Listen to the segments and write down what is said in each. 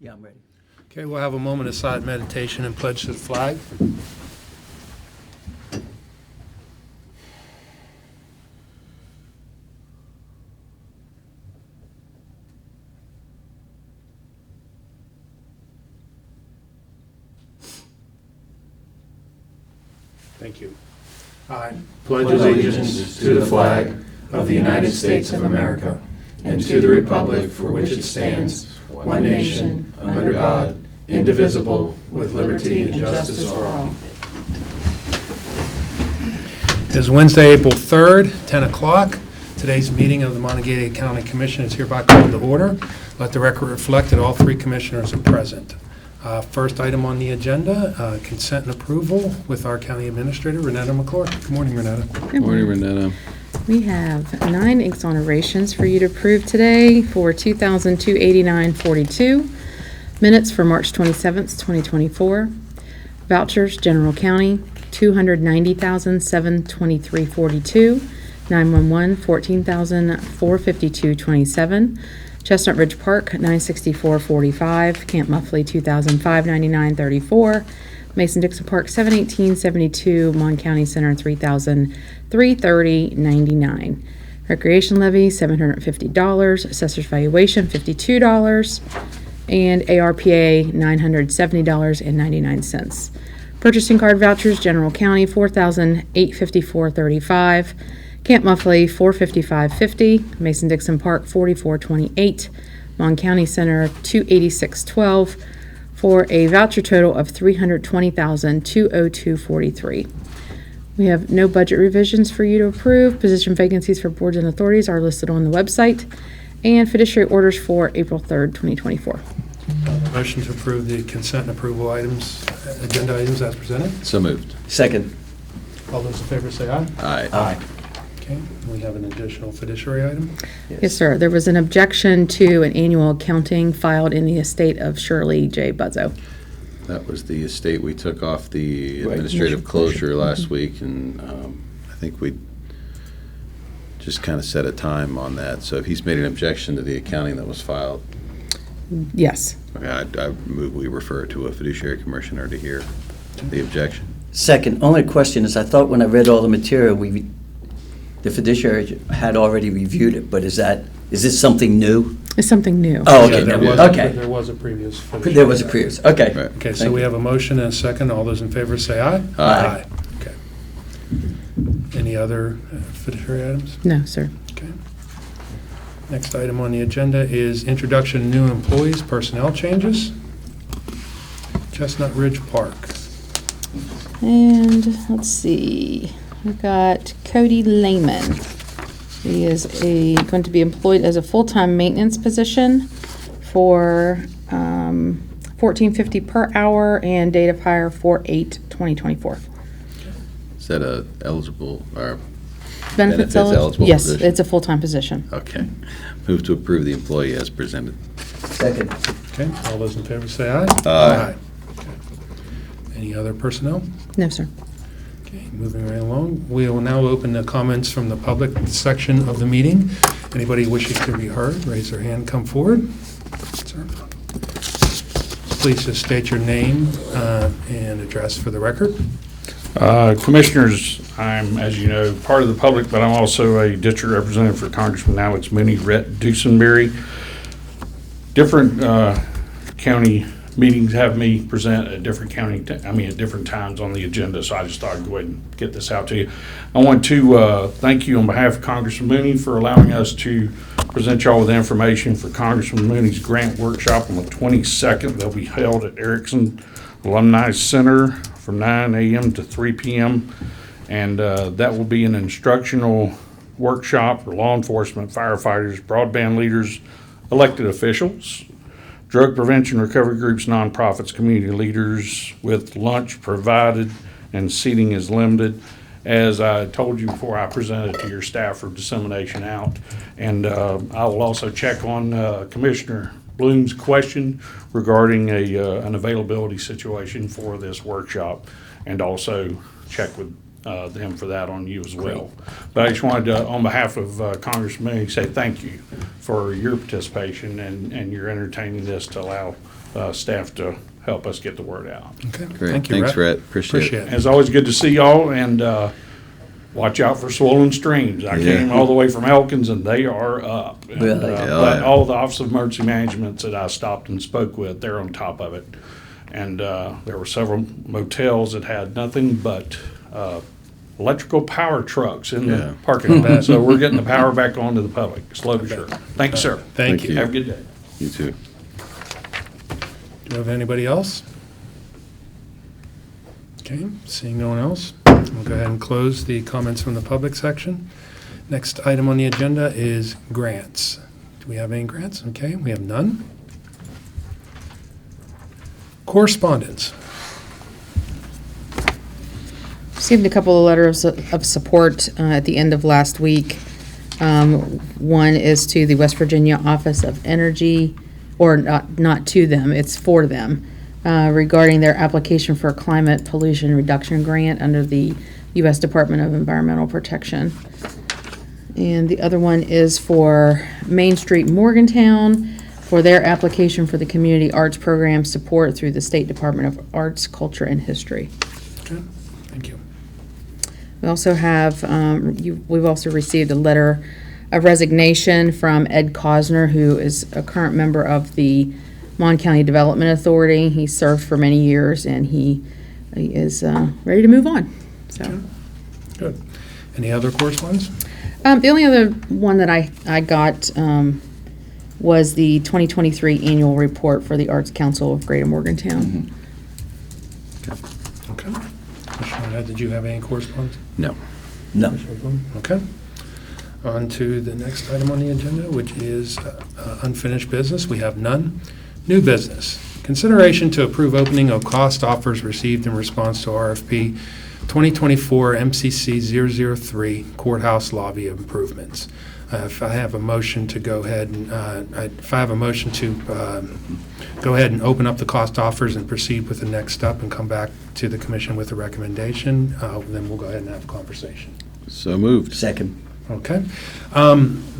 Yeah, I'm ready. Okay, we'll have a moment of silent meditation and pledge to the flag. Thank you. I pledge allegiance to the flag of the United States of America and to the republic for which it stands, one nation, under God, indivisible, with liberty and justice for all. It is Wednesday, April 3rd, 10 o'clock. Today's meeting of the Monongalia County Commission is hereby called to order. Let the record reflect that all three commissioners are present. First item on the agenda, consent and approval with our county administrator, Renetta McClure. Good morning, Renetta. Good morning, Renetta. We have 9 exonerations for you to approve today for $2,289.42. Minutes for March 27th, 2024. Vouchers, General County, $290,723.42. 911, $14,452.27. Chestnut Ridge Park, $964.45. Camp Muffley, $2,599.34. Mason-Dixon Park, $718.72. Mon County Center, $3,330.99. Recreation levy, $750. Assessor's valuation, $52. And ARPA, $970.99. Purchasing card vouchers, General County, $4,854.35. Camp Muffley, $455.50. Mason-Dixon Park, $44.28. Mon County Center, $286.12. For a voucher total of $320,202.43. We have no budget revisions for you to approve. Position vacancies for boards and authorities are listed on the website. And fiduciary orders for April 3rd, 2024. Motion to approve the consent and approval items, agenda items as presented. So moved. Second. All those in favor say aye. Aye. Aye. Okay, we have an additional fiduciary item. Yes, sir. There was an objection to an annual accounting filed in the estate of Shirley J. Buzzo. That was the estate we took off the administrative closure last week, and I think we just kind of set a time on that. So if he's made an objection to the accounting that was filed, Yes. okay, I move we refer it to a fiduciary commissioner to hear the objection. Second. Only question is, I thought when I read all the material, the fiduciary had already reviewed it, but is this something new? It's something new. Oh, okay. Yeah, there was a previous fiduciary. There was a previous. Okay. Right. Okay, so we have a motion and a second. All those in favor say aye. Aye. Okay. Any other fiduciary items? No, sir. Okay. Next item on the agenda is introduction of new employees, personnel changes. Chestnut Ridge Park. And let's see. We've got Cody Lehman. He is going to be employed as a full-time maintenance position for $14.50 per hour and date of hire 4/8/2024. Is that a eligible or Benefits eligible Yes, position? it's a full-time position. Okay. Move to approve the employee as presented. Second. Okay, all those in favor say aye. Aye. Okay. Any other personnel? No, sir. Okay, moving right along. We will now open the comments from the public section of the meeting. Anybody wishing to be heard, raise their hand, come forward. Sir. Please just state your name and address for the record. Commissioners, I'm, as you know, part of the public, but I'm also a district representative for Congressman Alex Mooney, Rhett Dusenberry. Different county meetings have me present at different at different times on the agenda, so I just thought I'd go ahead and get this out to you. I want to thank you on behalf of Congressman Mooney for allowing us to present y'all with information for Congressman Mooney's grant workshop on the 22nd. They'll be held at Erickson Alumni Center from 9 a.m. to 3 p.m. And that will be an instructional workshop for law enforcement, firefighters, broadband leaders, elected officials, drug prevention recovery groups, nonprofits, community leaders, with lunch provided and seating is limited. As I told you before, I presented to your staff for dissemination out. And I will also check on Commissioner Bloom's question regarding an availability situation for this workshop, and also check with them for that on you as well. But I just wanted to, on behalf of Congressman Mooney, say thank you for your participation and your entertaining this to allow staff to help us get the word out. Okay. Great. Thank you, Thanks, Rhett. Appreciate it. As always, good to see y'all, and watch out for swollen streams. I Yeah. came all the way from Elkins, and they are up. And, Really? but all the Office of Emergency Management that I stopped and spoke with, they're on top of it. And there were several motels that had nothing but electrical power trucks in Yeah. the parking lot. So we're getting the power back on to the public, slow but sure. Thank you, sir. Thank Thank you. you. Have a good day. You too. Do you have anybody else? Okay, seeing no one else, we'll go ahead and close the comments from the public section. Next item on the agenda is grants. Do we have any grants? Okay, we have none. Correspondence. Received a couple of letters of support at the end of last week. One is to the West Virginia Office of Energy, or not to them, it's for them, regarding their application for a climate pollution reduction grant under the U.S. Department of Environmental Protection. And the other one is for Main Street Morgantown for their application for the Community Arts Program support through the State Department of Arts, Culture, and History. Okay, thank you. We also have, we've also received a letter of resignation from Ed Cosner, who is a current member of the Mon County Development Authority. He served for many years, and he is ready to move on. So, Good. Any other correspondence? the only other one that I got was the 2023 annual report for the Arts Council of Greater Morgantown. Okay. Commissioner Arnett, did you have any correspondence? No. No. Commissioner Bloom? Okay. On to the next item on the agenda, which is unfinished business. We have none. New business. Consideration to approve opening of cost offers received in response to RFP 2024 MCC 003 Courthouse Lobby Improvements. If I have a motion to go ahead and, go ahead and open up the cost offers and proceed with the next step and come back to the commission with a recommendation, then we'll go ahead and have a conversation. So moved. Second. Okay.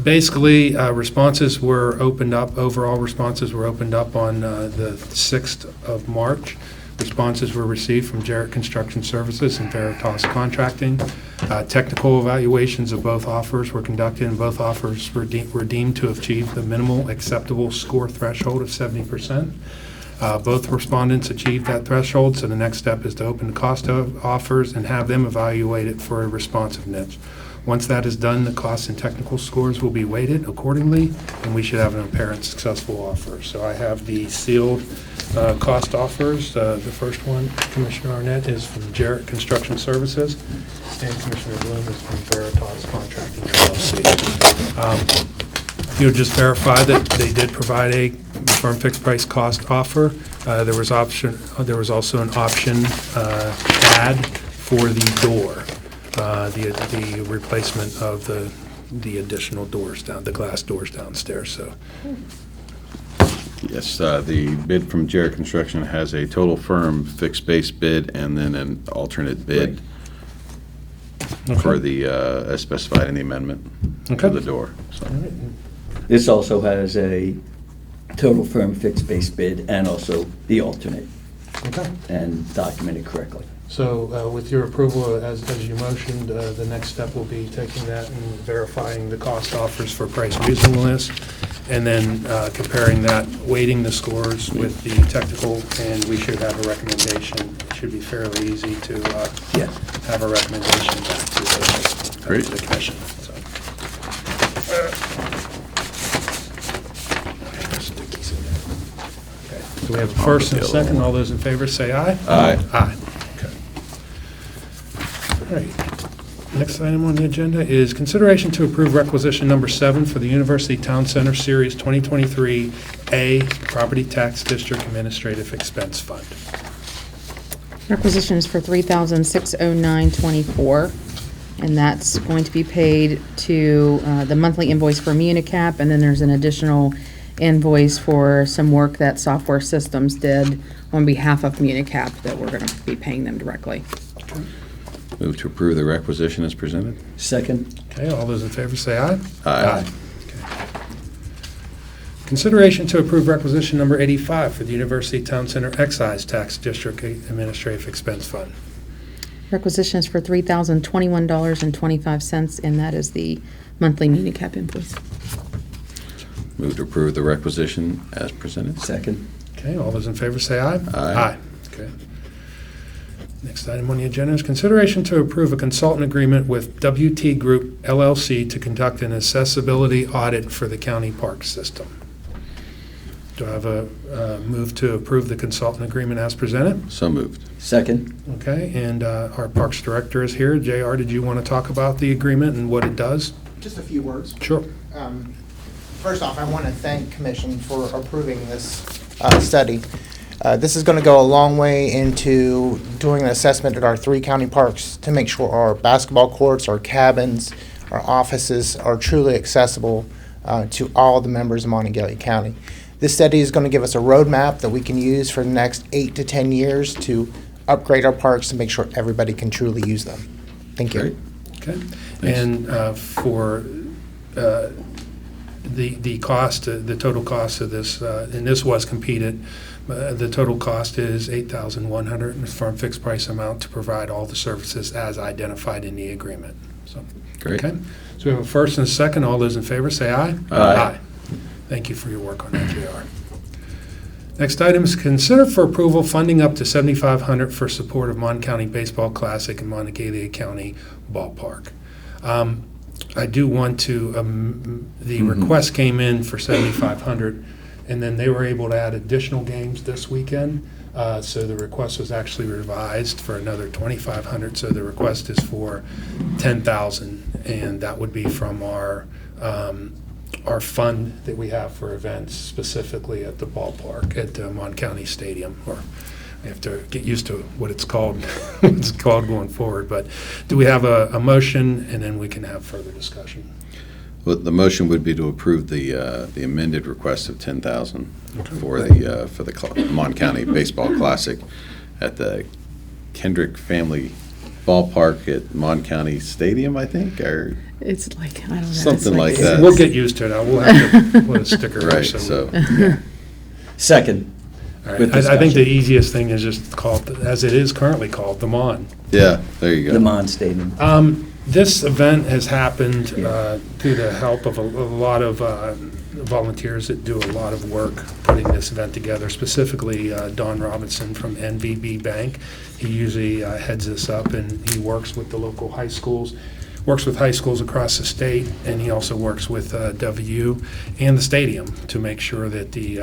Basically, responses were opened up, overall responses were opened up on the 6th of March. Responses were received from Jarrett Construction Services and Veritas Contracting. Technical evaluations of both offers were conducted, and both offers were deemed to achieve the minimal acceptable score threshold of 70%. Both respondents achieved that threshold, so the next step is to open the cost of offers and have them evaluated for responsiveness. Once that is done, the costs and technical scores will be weighted accordingly, and we should have an apparent successful offer. So I have the sealed cost offers. The first one, Commissioner Arnett, is from Jarrett Construction Services, and Commissioner Bloom is from Veritas Contracting LLC. You'll just verify that they did provide a firm fixed price cost offer. There was also an option add for the door. The replacement of the additional doors the glass doors downstairs, so. Yes, the bid from Jarrett Construction has a total firm fixed base bid and then an alternate bid for the, as specified in the amendment for the door. So, This also has a total firm fixed base bid and also the alternate, Okay. and documented correctly. So with your approval, as you motioned, the next step will be taking that and verifying the cost offers for price reasonableness, and then comparing that, weighting the scores with the technical, and we should have a recommendation. It should be fairly easy to Yeah. have a recommendation back to Great. the commission. So. Okay. So we have a first and a second. All those in favor say aye. Aye. Aye. Okay. All right. Next item on the agenda is consideration to approve requisition number 7 for the University Town Center Series 2023A Property Tax District Administrative Expense Fund. requisition is for $3,609.24, and that's going to be paid to the monthly invoice for Municap, and then there's an additional invoice for some work that Software Systems did on behalf of Municap that we're going to be paying them directly. move to approve the requisition as presented. Second. Okay, all those in favor say aye. Aye. Okay. Consideration to approve requisition number 85 for the University Town Center Excise Tax District Administrative Expense Fund. Requisition is for $3,021.25, and that is the monthly meeting cap invoice. Move to approve the requisition as presented. Second. Okay, all those in favor say aye. Aye. Okay. Next item on the agenda is consideration to approve a consultant agreement with WT Group LLC to conduct an accessibility audit for the county park system. Do I have a move to approve the consultant agreement as presented? So moved. Second. Okay, and our Parks Director is here. JR, did you want to talk about the agreement and what it does? Just a few words. Sure. First off, I want to thank Commission for approving this study. This is going to go a long way into doing an assessment at our 3 county parks to make sure our basketball courts, our cabins, our offices are truly accessible to all the members of Monongalia County. This study is going to give us a roadmap that we can use for the next 8 to 10 years to upgrade our parks to make sure everybody can truly use them. Thank you. Great. Okay. Thanks. And for the cost, the total cost of this, and this was competed, the total cost is $8,100 from fixed price amount to provide all the services as identified in the agreement. So, Great. okay. So we have a first and a second. All those in favor say aye. Aye. Thank you for your work on that, JR. Next item is consider for approval funding up to $7,500 for support of Mon County Baseball Classic and Monongalia County Ballpark. I do want to, the request came in for $7,500, and then they were able to add additional games this weekend. So the request was actually revised for another $2,500. So the request is for $10,000, and that would be from our fund that we have for events, specifically at the ballpark at Mon County Stadium. Or I have to get used to what it's called, what it's called going forward. But do we have a motion, and then we can have further discussion? Well, the motion would be to approve the amended request of $10,000 for the Mon County Baseball Classic at the Kendrick Family Ballpark at Mon County Stadium, I think, or It's like, I don't know. Something it's like that. We'll get used to it. We'll have to put a sticker there. right. So Second. All right. With I think the discussion. easiest thing is just call it, as it is currently called, the Mon. yeah, there you The go. Mon Stadium. This event has happened Yeah. through the help of a lot of volunteers that do a lot of work putting this event together, specifically Don Robinson from NVB Bank. He usually heads this up, and he works with the local high schools, works with high schools across the state, and he also works with W and the stadium to make sure that the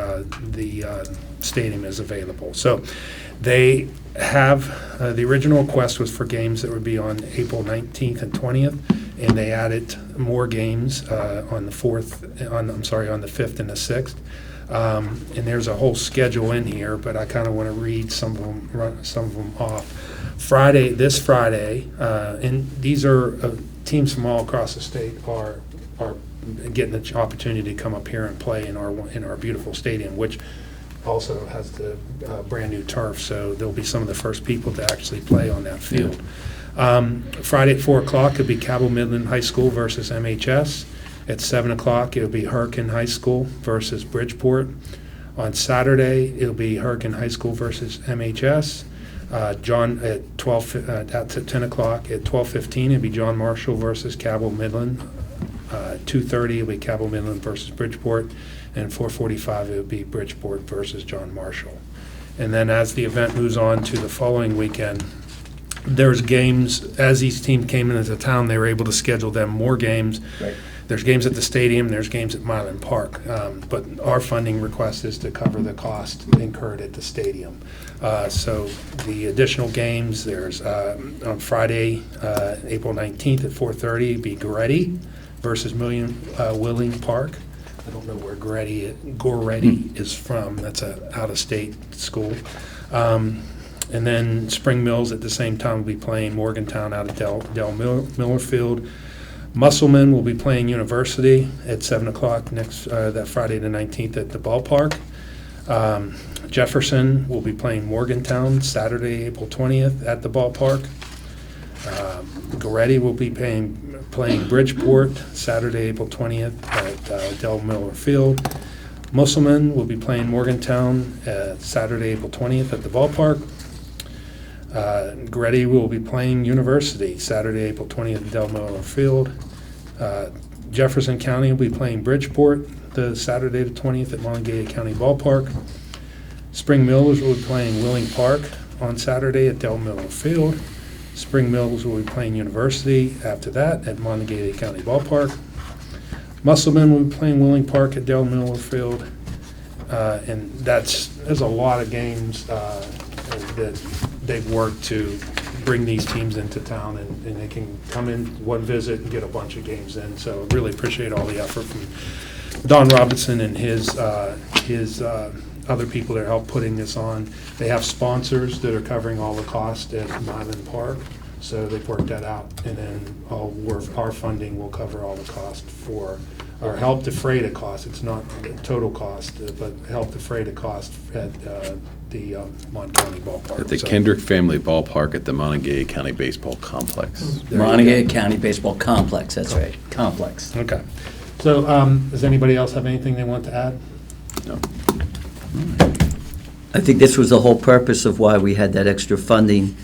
stadium is available. So they have, the original request was for games that would be on April 19th and 20th, and they added more games on the 5th and the 6th. And there's a whole schedule in here, but I kind of want to read some of them off. This Friday, and these are teams from all across the state are getting the opportunity to come up here and play in our beautiful stadium, which also has the brand new turf, so they'll be some of the first people to actually play on that field. Friday at 4 o'clock, it'll be Cabell Midland High School versus MHS. At 7 o'clock, it'll be Hurricane High School versus Bridgeport. On Saturday, it'll be Hurricane High School versus MHS. At 10 o'clock, at 12:15, it'll be John Marshall versus Cabell Midland. 2:30, it'll be Cabell Midland versus Bridgeport. And 4:45, it would be Bridgeport versus John Marshall. And then as the event moves on to the following weekend, there's games, as each team came into town, they were able to schedule them more games. Right. There's games at the stadium, there's games at Milan Park. But our funding request is to cover the cost incurred at the stadium. So the additional games, there's on Friday, April 19th at 4:30, it'd be Goretti versus Willing Park. I don't know where Goretti is from. That's a out-of-state school. And then Spring Mills at the same time will be playing Morgantown out of Del Miller Field. Musselman will be playing University at 7 o'clock that Friday the 19th at the ballpark. Jefferson will be playing Morgantown Saturday, April 20th at the ballpark. Goretti will be playing Bridgeport Saturday, April 20th at Del Miller Field. Musselman will be playing Morgantown Saturday, April 20th at the ballpark. Gretty will be playing University Saturday, April 20th at Del Miller Field. Jefferson County will be playing Bridgeport the Saturday the 20th at Monongalia County Ballpark. Spring Mills will be playing Willing Park on Saturday at Del Miller Field. Spring Mills will be playing University after that at Monongalia County Ballpark. Musselman will be playing Willing Park at Del Miller Field. And there's a lot of games that they've worked to bring these teams into town, and they can come in one visit and get a bunch of games in. So really appreciate all the effort from Don Robinson and his other people that help putting this on. They have sponsors that are covering all the cost at Nyland Park, so they've worked that out. And then our funding will cover all the cost for, or help defray the cost. It's not the total cost, but help defray the cost at the Mon County Ballpark. At the So- Kendrick Family Ballpark at the Monongalia County Baseball Complex. There you Monongalia go. County Baseball Complex, that's right, complex. Okay. So does anybody else have anything they want to add? No. I think this was the whole purpose of why we had that extra funding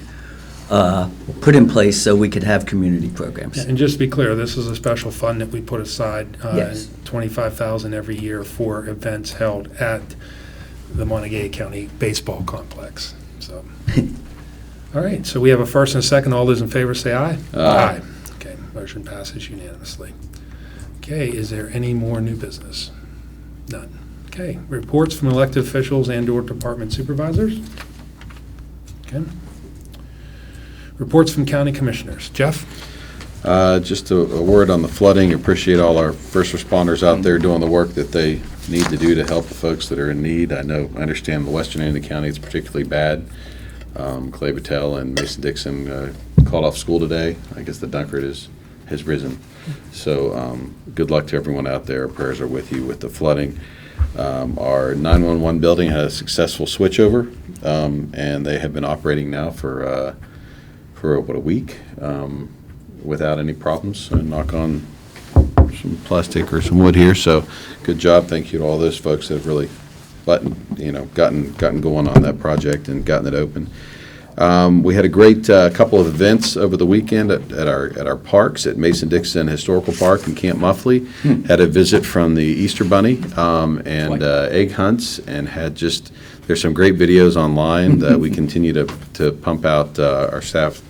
put in place so we could have community programs. And just to be clear, this is a special fund that we put aside, Yes. $25,000 every year for events held at the Monongalia County Baseball Complex. So, all right, so we have a first and a second. All those in favor say aye. Aye. Okay, motion passes unanimously. Okay, is there any more new business? None. Okay, reports from elected officials and/or department supervisors? Okay. Reports from county commissioners. Jeff? Just a word on the flooding. Appreciate all our first responders out there doing the work that they need to do to help the folks that are in need. I understand the western end of the county is particularly bad. Clay Battelle and Mason-Dixon called off school today. I guess the Dunkard has risen. So good luck to everyone out there. Prayers are with you with the flooding. Our 911 building had a successful switchover, and they have been operating now for about a week without any problems. So knock on some plastic or some wood here. So good job. Thank you to all those folks that have really gotten going on that project and gotten it open. We had a great couple of events over the weekend at our parks at Mason-Dixon Historical Park and Camp Muffley. Had a visit from the Easter Bunny and egg hunts, and there's some great videos online that we continue to pump out. Our staff,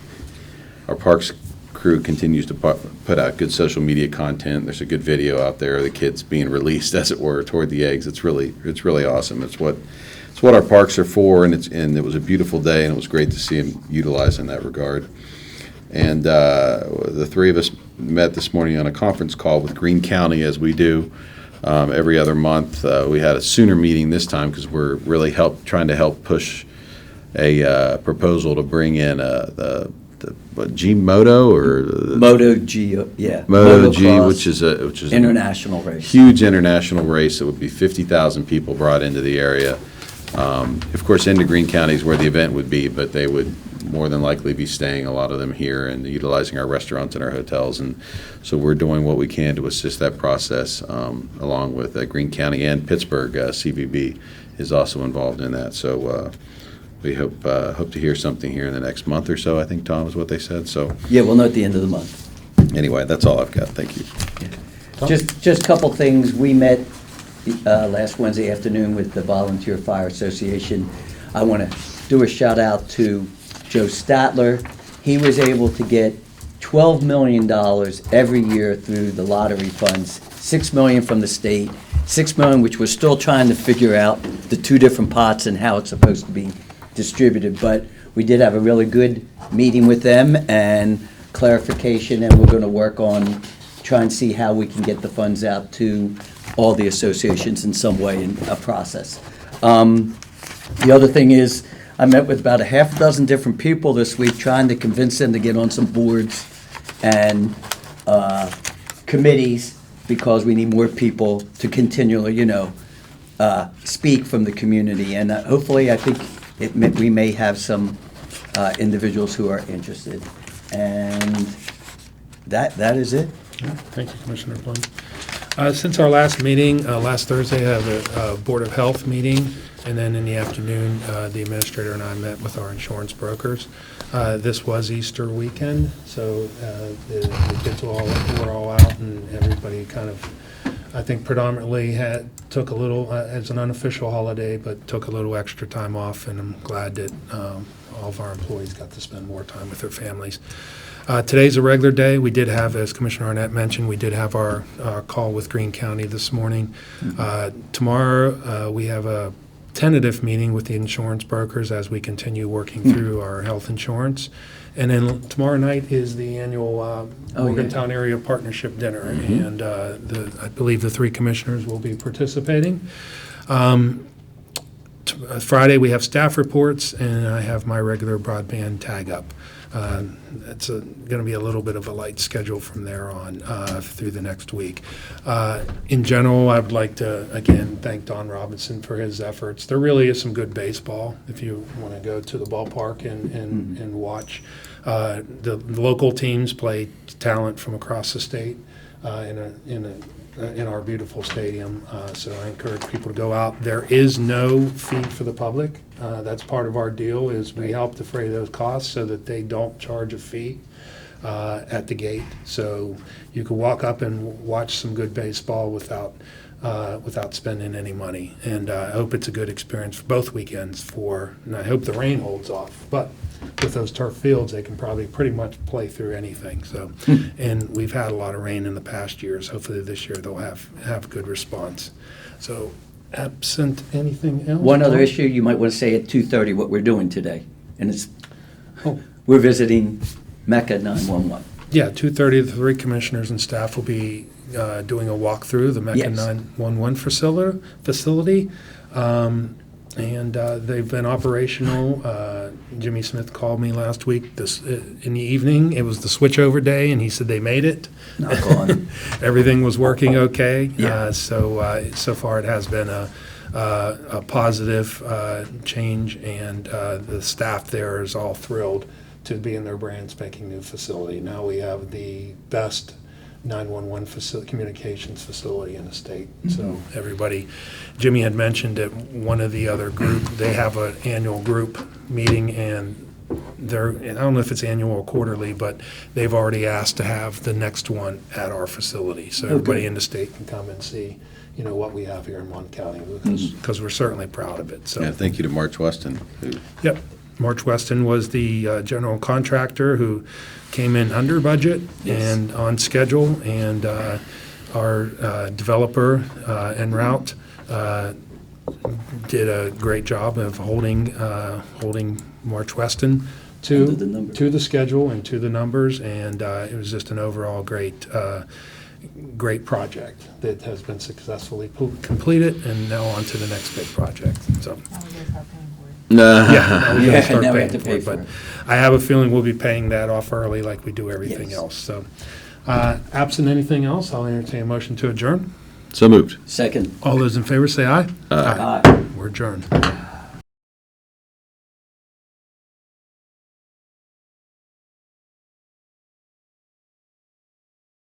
our parks crew continues to put out good social media content. There's a good video out there of the kids being released, as it were, toward the eggs. It's really awesome. It's what our parks are for, and it was a beautiful day, and it was great to see them utilized in that regard. And the three of us met this morning on a conference call with Greene County, as we do every other month. We had a sooner meeting this time because we're really trying to help push a proposal to bring in the G Moto or Moto G, yeah. Moto G, Motocross, which is an international race. huge international race. It would be 50,000 people brought into the area. Of course, into Greene County is where the event would be, but they would more than likely be staying, a lot of them here, and utilizing our restaurants and our hotels. And so we're doing what we can to assist that process, along with Greene County and Pittsburgh. CVB is also involved in that. So we hope to hear something here in the next month or so, I think, Tom, is what they said. So Yeah, we'll know at the end of the month. anyway, that's all I've got. Thank you. Just a couple things. We met last Wednesday afternoon with the Volunteer Fire Association. I want to do a shout out to Joe Statler. He was able to get $12 million every year through the lottery funds, $6 million from the state, $6 million, which we're still trying to figure out the two different pots and how it's supposed to be distributed. But we did have a really good meeting with them and clarification, and we're going to work on try and see how we can get the funds out to all the associations in some way in a process. The other thing is, I met with about a half a dozen different people this week trying to convince them to get on some boards and committees, because we need more people to continually, speak from the community. And hopefully, I think we may have some individuals who are interested. And that is it. Thank you, Commissioner Flynn. Since our last meeting, last Thursday, I had a Board of Health meeting, and then in the afternoon, the administrator and I met with our insurance brokers. This was Easter weekend, so the kids were all out, and everybody kind of, I think predominantly took a little, as an unofficial holiday, but took a little extra time off, and I'm glad that all of our employees got to spend more time with their families. Today's a regular day. We did have, as Commissioner Arnett mentioned, we did have our call with Greene County this morning. Tomorrow, we have a tentative meeting with the insurance brokers as we continue working through our health insurance. And then tomorrow night is the annual Morgantown Area Partnership Dinner, and I believe the 3 commissioners will be participating. Friday, we have staff reports, and I have my regular broadband tag up. It's going to be a little bit of a light schedule from there on through the next week. In general, I would like to, again, thank Don Robinson for his efforts. There really is some good baseball if you want to go to the ballpark and watch. The local teams play talent from across the state in our beautiful stadium, so I encourage people to go out. There is no fee for the public. That's part of our deal, is we help defray those costs so that they don't charge a fee at the gate. So you can walk up and watch some good baseball without spending any money. And I hope it's a good experience for both weekends and I hope the rain holds off. But with those turf fields, they can probably pretty much play through anything. So, and we've had a lot of rain in the past years. Hopefully this year they'll have good response. So, absent anything else? One other issue, you might want to say at 2:30 what we're doing today, and it's, Oh. we're visiting Mecca 911. Yeah, 2:30, the 3 commissioners and staff will be doing a walkthrough the Mecca Yes. 911 facility. And they've been operational. Jimmy Smith called me last week in the evening. It was the switchover day, and he said they made it. Knock on. Everything was working okay. Yeah. So far it has been a positive change, and the staff there is all thrilled to be in their brand spanking new facility. Now we have the best 911 communications facility in the state. So everybody, Jimmy had mentioned that one of the other group, they have an annual group meeting, and I don't know if it's annual or quarterly, but they've already asked to have the next one at our facility. So everybody in the state can come and see, what we have here in Mon County, because we're certainly proud of it. So Yeah, thank you to March Weston, who Yep. March Weston was the general contractor who came in under budget and on schedule, and our developer, En Route, did a great job of holding March Weston to the schedule and to the numbers, and it was just an overall great project that has been successfully completed, and now on to the next big project. So. Yeah, we gotta start now we paying have to for pay it, for but it. I have a feeling we'll be paying that off early like we do everything Yes. else. So, absent anything else, I'll entertain a motion to adjourn. so moved. Second. All those in favor say aye. Aye. We're adjourned.